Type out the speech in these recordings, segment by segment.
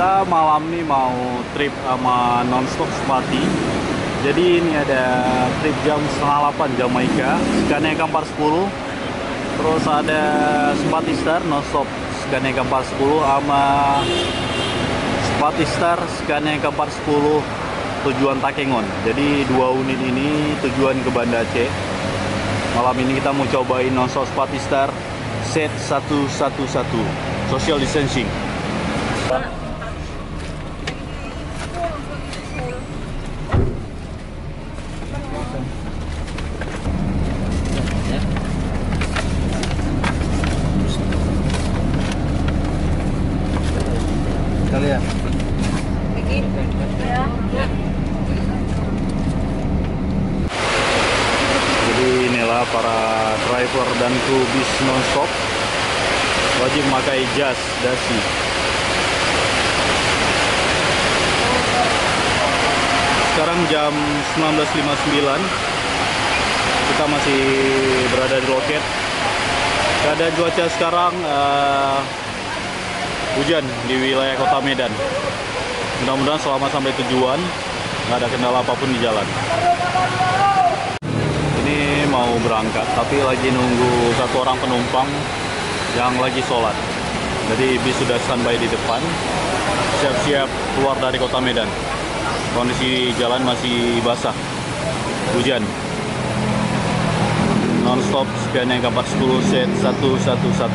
Kita malam nih mau trip sama Nonstop Sepati. Jadi ini ada trip jam 7:30 Jamaika, Scania Kampar 10. Terus ada Sepati Star Nonstop Scania Kampar 10 sama Sepati Star Scania Kampar 10 tujuan Takengon. Jadi dua unit ini tujuan ke Banda Aceh. Malam ini kita mau cobain Nonstop Sepati Star set 111 social distancing. Kalian jadi inilah para driver dan kru bis Nonstop wajib memakai jas dasi. Sekarang jam 19.59, kita masih berada di loket. Keadaan cuaca sekarang hujan di wilayah Kota Medan. Mudah-mudahan selama sampai tujuan nggak ada kendala apapun di jalan. Ini mau berangkat tapi lagi nunggu satu orang penumpang yang lagi sholat. Jadi bis sudah standby di depan, siap-siap keluar dari Kota Medan. Kondisi jalan masih basah, hujan. Nonstop Scania Kampar 10 set 111.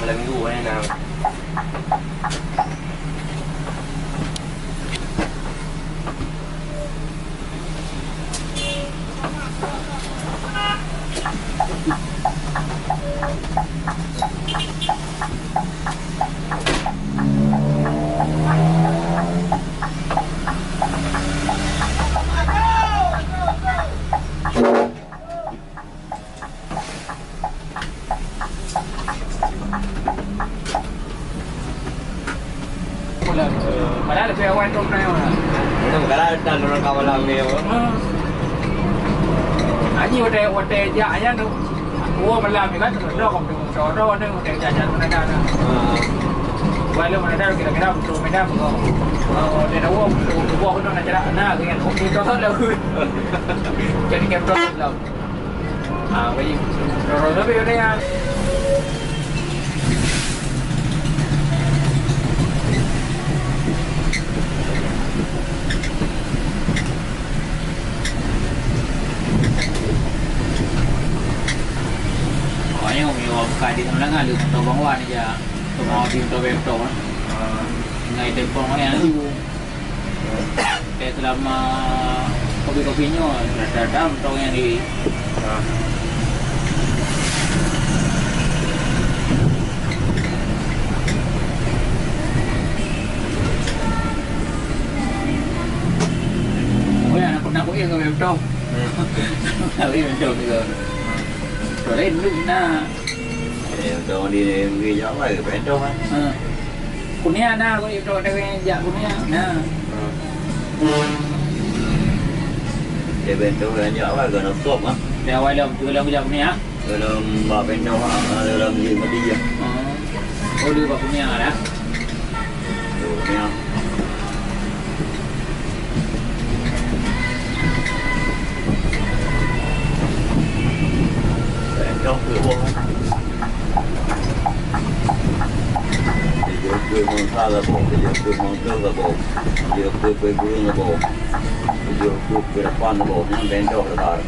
Malam minggu nak. Padahal saya awal tu pernah orang. Itu kalau dah orang kawalan ni apa? Ani hotel dia aja tu. Oh malam ni kan dah kau tengok orang ni hotel jajan mana dah. Walau mana dah kira-kira betul mana kau. Dia dah buat kau nak jalan nak dengan kau tu tu lah. Jadi kapten lah. Wajib. Orang lebih ada yang yang buka di tempat ngalu atau bangwan aja atau mau di tempat beto ngai tempong yang itu selama kopi-kopinya ada tong yang di anak aku yang kopi beto kopi beto juga rồi lên lúc na Đồ đi ghi gió lại bên trong á. Kunia na ko ito na ya kunia na. Để bên trong là gió lại gần nó sụp á. Đeo quay lồng chưa lồng dọc kunia. Rồi vào bên trong làm gì mà đi vậy? Ô đưa vào kunia đó. Đồ nha. Trong cửa buông giờ cười mong xa là bộ, giờ cười mong cơ là bộ, giờ cười quê vương là bộ, giờ cười là quan là bộ, nhưng bên trong là đài.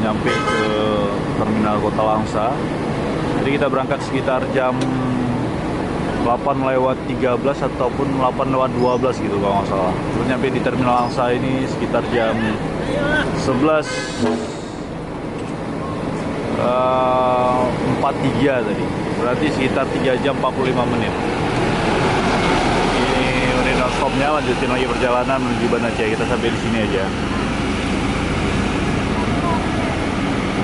nyampe ke terminal Kota Langsa. Jadi kita berangkat sekitar jam 8:13 ataupun 8:12 gitu kalau nggak salah. Terus nyampe di terminal Langsa ini sekitar jam 11:43 tadi. Berarti sekitar 3 jam 45 menit. Ini unit non-stopnya, lanjutin lagi perjalanan menuju Banda Aceh. Kita sampai di sini aja.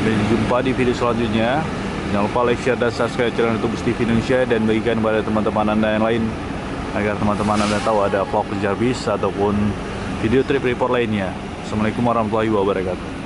Sampai jumpa di video selanjutnya. Jangan lupa like, share, dan subscribe channel YouTube TV Indonesia dan bagikan kepada teman-teman Anda yang lain agar teman-teman Anda tahu ada vlog penjar bis ataupun video trip report lainnya. Assalamualaikum warahmatullahi wabarakatuh.